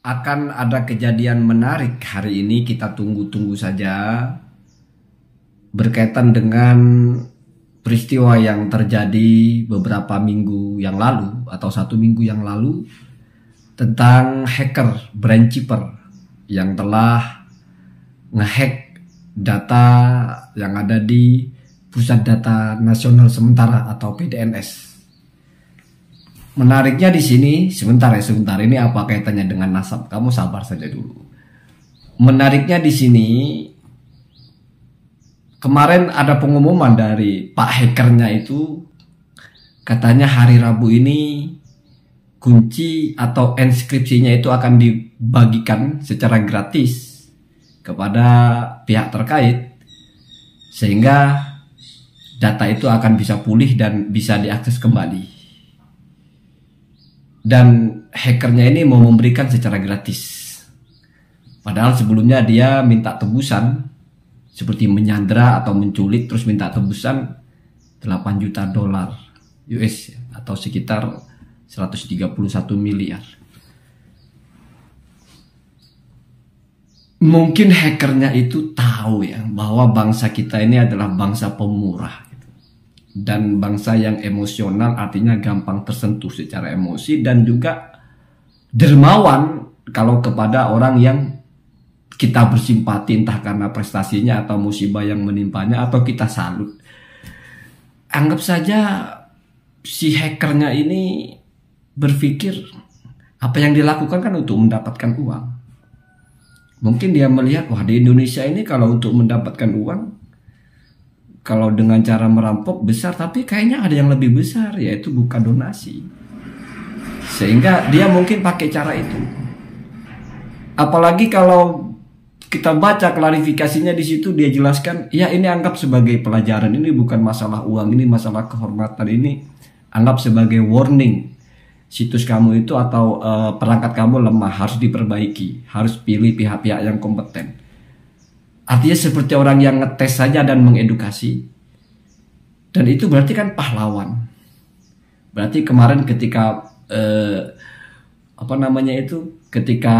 Akan ada kejadian menarik hari ini, kita tunggu-tunggu saja, berkaitan dengan peristiwa yang terjadi beberapa minggu yang lalu atau 1 minggu yang lalu tentang hacker BrainChipper yang telah ngehack data yang ada di Pusat Data Nasional Sementara atau PDNS. Menariknya di sini, sebentar ini apa kaitannya dengan nasab? Kamu sabar saja dulu. Menariknya di sini, kemarin ada pengumuman dari Pak hackernya itu, katanya hari Rabu ini kunci atau enskripsinya itu akan dibagikan secara gratis kepada pihak terkait, sehingga data itu akan bisa pulih dan bisa diakses kembali. Dan hackernya ini mau memberikan secara gratis. Padahal sebelumnya dia minta tebusan, seperti menyandra atau menculik, terus minta tebusan $8 juta US atau sekitar 131 miliar. Mungkin hackernya itu tahu ya bahwa bangsa kita ini adalah bangsa pemurah dan bangsa yang emosional, artinya gampang tersentuh secara emosi, dan juga dermawan kalau kepada orang yang kita bersimpati, entah karena prestasinya atau musibah yang menimpanya, atau kita salut. Anggap saja si hackernya ini berpikir apa yang dilakukan kan untuk mendapatkan uang. Mungkin dia melihat, wah di Indonesia ini kalau untuk mendapatkan uang, kalau dengan cara merampok besar, tapi kayaknya ada yang lebih besar, yaitu buka donasi. Sehingga dia mungkin pakai cara itu. Apalagi kalau kita baca klarifikasinya di situ, dia jelaskan, ya ini anggap sebagai pelajaran, ini bukan masalah uang, ini masalah kehormatan, ini anggap sebagai warning. Situs kamu itu atau perangkat kamu lemah, harus diperbaiki, harus pilih pihak-pihak yang kompeten. Artinya seperti orang yang ngetes saja dan mengedukasi. Dan itu berarti kan pahlawan. Berarti kemarin ketika ketika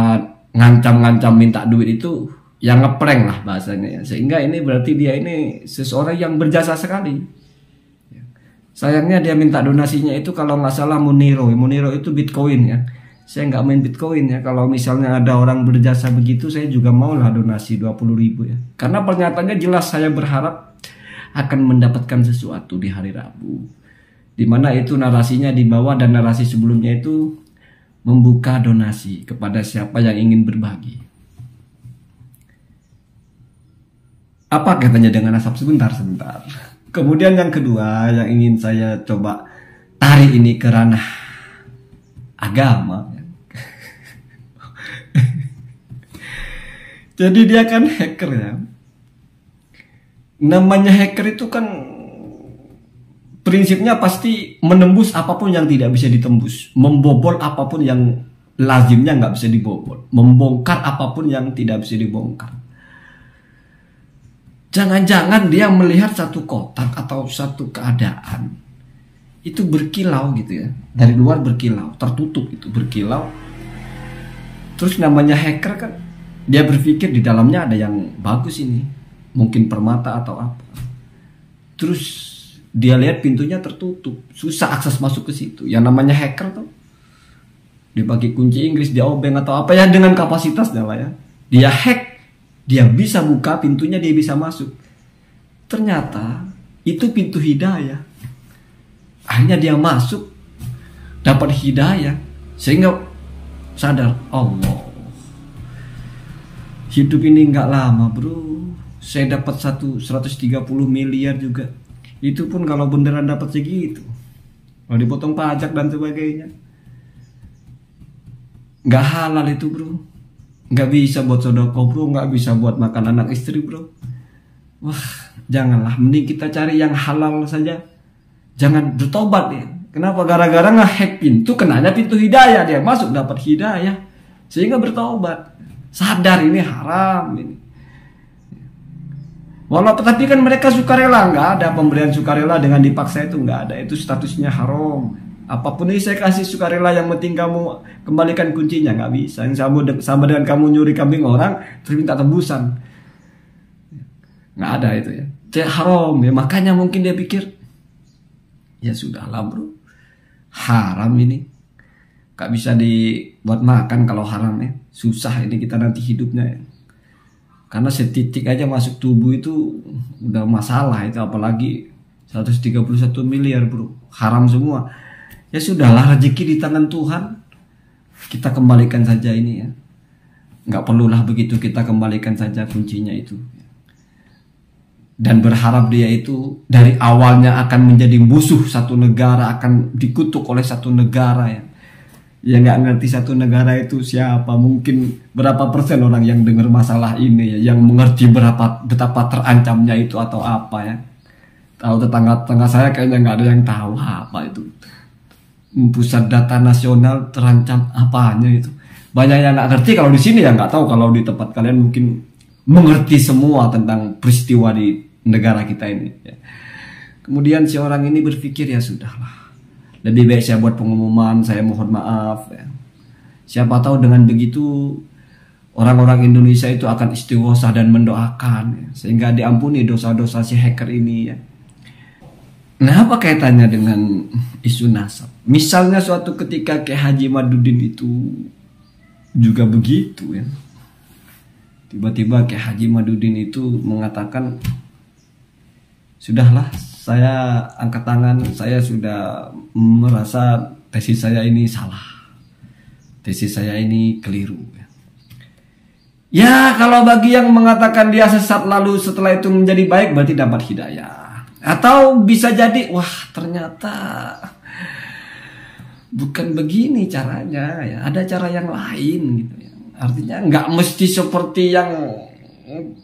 ngancam-ngancam minta duit itu yang ngeprank lah bahasanya ya. Sehingga ini berarti dia ini seseorang yang berjasa sekali. Sayangnya dia minta donasinya itu kalau nggak salah Monero itu Bitcoin ya. Saya nggak main Bitcoin ya. Kalau misalnya ada orang berjasa begitu, saya juga mau lah donasi 20.000 ya. Karena pernyataannya jelas, saya berharap akan mendapatkan sesuatu di hari Rabu. Dimana itu narasinya di bawah, dan narasi sebelumnya itu membuka donasi kepada siapa yang ingin berbagi. Apa katanya dengan nasab? Sebentar. Kemudian yang kedua yang ingin saya coba tarik ini ke ranah agama. Jadi dia kan hacker ya. Namanya hacker itu kan prinsipnya pasti menembus apapun yang tidak bisa ditembus, membobol apapun yang lazimnya nggak bisa dibobol, membongkar apapun yang tidak bisa dibongkar. Jangan-jangan dia melihat satu kotak atau satu keadaan itu berkilau gitu ya, dari luar berkilau, tertutup itu berkilau. Terus namanya hacker kan, dia berpikir di dalamnya ada yang bagus ini, mungkin permata atau apa. Terus dia lihat pintunya tertutup, susah akses masuk ke situ. Yang namanya hacker tuh, dia pakai kunci Inggris, dia obeng atau apa ya, dengan kapasitasnya lah ya. Dia hack, dia bisa buka pintunya, dia bisa masuk. Ternyata itu pintu hidayah. Akhirnya dia masuk, dapat hidayah, sehingga sadar, Allah, hidup ini nggak lama bro. Saya dapat 130 miliar juga. Itu pun kalau beneran dapat segitu, kalau dipotong pajak dan sebagainya, nggak halal itu bro. Nggak bisa buat sedekah bro, nggak bisa buat makan anak istri bro. Wah, janganlah, mending kita cari yang halal saja. Jangan bertobat ya. Kenapa? Gara-gara nge-hack pintu, kenanya pintu hidayah, dia masuk dapat hidayah, sehingga bertobat. Sadar ini haram ini. Walaupun tapi kan mereka sukarela, nggak ada pemberian sukarela dengan dipaksa, itu nggak ada, itu statusnya haram. Apapun ini saya kasih sukarela, yang penting kamu kembalikan kuncinya. Nggak bisa. Yang sama dengan kamu nyuri kambing orang terus minta tebusan. Nggak ada itu ya. Haram ya. Makanya mungkin dia pikir, ya sudahlah bro, haram ini. Gak bisa dibuat makan kalau haram ya. Susah ini kita nanti hidupnya ya. Karena setitik aja masuk tubuh itu udah masalah itu, apalagi 131 miliar bro, haram semua. Ya sudahlah, rezeki di tangan Tuhan, kita kembalikan saja ini ya. Nggak perlulah begitu, kita kembalikan saja kuncinya itu. Dan berharap dia itu dari awalnya akan menjadi musuh satu negara, akan dikutuk oleh satu negara ya. Ya nggak ngerti satu negara itu siapa, mungkin berapa persen orang yang dengar masalah ini ya, yang mengerti betapa terancamnya itu atau apa ya. Tahu tetangga-tetangga saya kayaknya nggak ada yang tahu apa itu. Pusat data nasional terancam apanya itu. Banyak yang nggak ngerti, kalau di sini ya nggak tahu, kalau di tempat kalian mungkin mengerti semua tentang peristiwa di negara kita ini ya. Kemudian si orang ini berpikir, ya sudahlah, lebih baik saya buat pengumuman, saya mohon maaf ya. Siapa tahu dengan begitu orang-orang Indonesia itu akan istighosah dan mendoakan ya, sehingga diampuni dosa-dosa si hacker ini ya. Nah, apa kaitannya dengan isu nasab? Misalnya suatu ketika Kiai Haji Madudin itu juga begitu ya. Tiba-tiba Kiai Haji Madudin itu mengatakan, sudahlah, saya angkat tangan, saya sudah merasa tesis saya ini salah, tesis saya ini keliru. Ya kalau bagi yang mengatakan dia sesat lalu setelah itu menjadi baik, berarti dapat hidayah. Atau bisa jadi, wah ternyata bukan begini caranya ya, ada cara yang lain gitu ya. Artinya nggak mesti seperti yang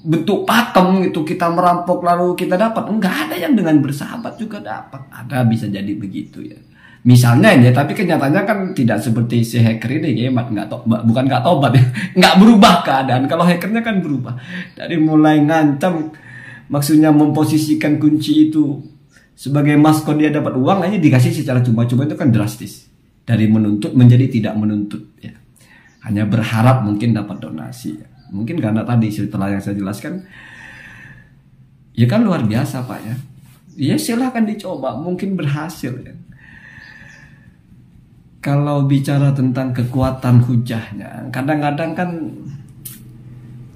bentuk pakem gitu, kita merampok lalu kita dapat. Enggak, ada yang dengan bersahabat juga dapat. Ada, bisa jadi begitu ya. Misalnya ya, tapi kenyataannya kan tidak seperti si hacker ini ya, bukan nggak tobat ya, nggak berubah keadaan. Kalau hackernya kan berubah. Dari mulai ngancam, maksudnya memposisikan kunci itu sebagai maskot dia dapat uang, aja dikasih secara cuma-cuma, itu kan drastis. Dari menuntut menjadi tidak menuntut ya. Hanya berharap mungkin dapat donasi ya. Mungkin karena tadi setelah yang saya jelaskan, ya kan luar biasa Pak ya. Ya silahkan dicoba, mungkin berhasil ya. Kalau bicara tentang kekuatan hujahnya, kadang-kadang kan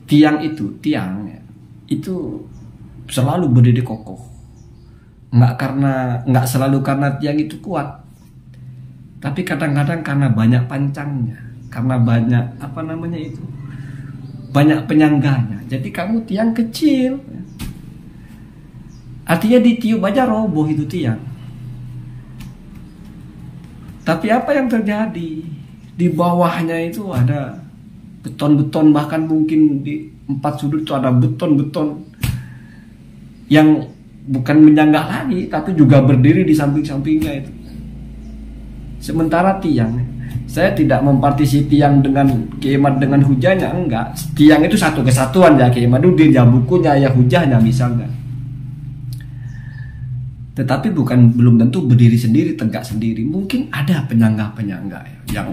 tiang ya, itu selalu berdiri kokoh. Nggak selalu karena tiang itu kuat, tapi kadang-kadang karena banyak pancangnya, karena banyak banyak penyangganya. Jadi kamu tiang kecil, artinya ditiup aja roboh itu tiang. Tapi apa yang terjadi? Di bawahnya itu ada beton-beton, bahkan mungkin di 4 sudut itu ada beton-beton yang bukan menyangga lagi, tapi juga berdiri di samping-sampingnya itu. Sementara tiang, saya tidak mempartisi tiang dengan Kiai dengan hujahnya, enggak. Tiang itu satu kesatuan ya, Kiai Madudin ya, bukunya ya, hujahnya misalnya. Tetapi belum tentu berdiri sendiri, tegak sendiri. Mungkin ada penyangga-penyangga ya, yang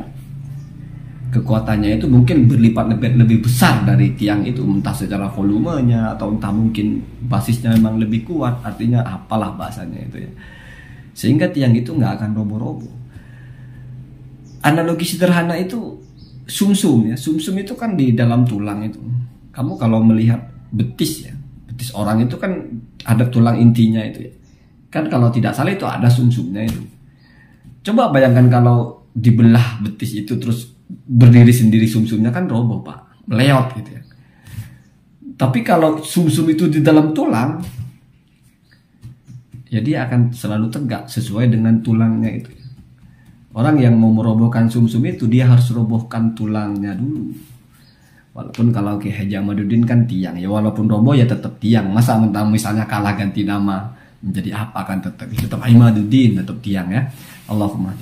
kekuatannya itu mungkin berlipat-lipat lebih besar dari tiang itu, entah secara volumenya atau entah mungkin basisnya memang lebih kuat, artinya apalah bahasanya itu ya. Sehingga tiang itu nggak akan roboh-roboh. Analogi sederhana itu sumsum ya. Sumsum itu kan di dalam tulang itu. Kamu kalau melihat betis ya, betis orang itu kan ada tulang intinya itu ya. Kan kalau tidak salah itu ada sumsumnya itu. Coba bayangkan kalau dibelah betis itu terus berdiri sendiri sumsumnya, kan roboh Pak, meleot gitu ya. Tapi kalau sumsum itu di dalam tulang, ya dia akan selalu tegak sesuai dengan tulangnya itu. Orang yang mau merobohkan sumsum itu, dia harus robohkan tulangnya dulu. Walaupun kalau Kiai Haji Madudin kan tiang ya, walaupun roboh ya tetap tiang. Masa mentang misalnya kalah ganti nama menjadi apa, kan tetap Haji Madudin, tetap tiang ya. Allahumma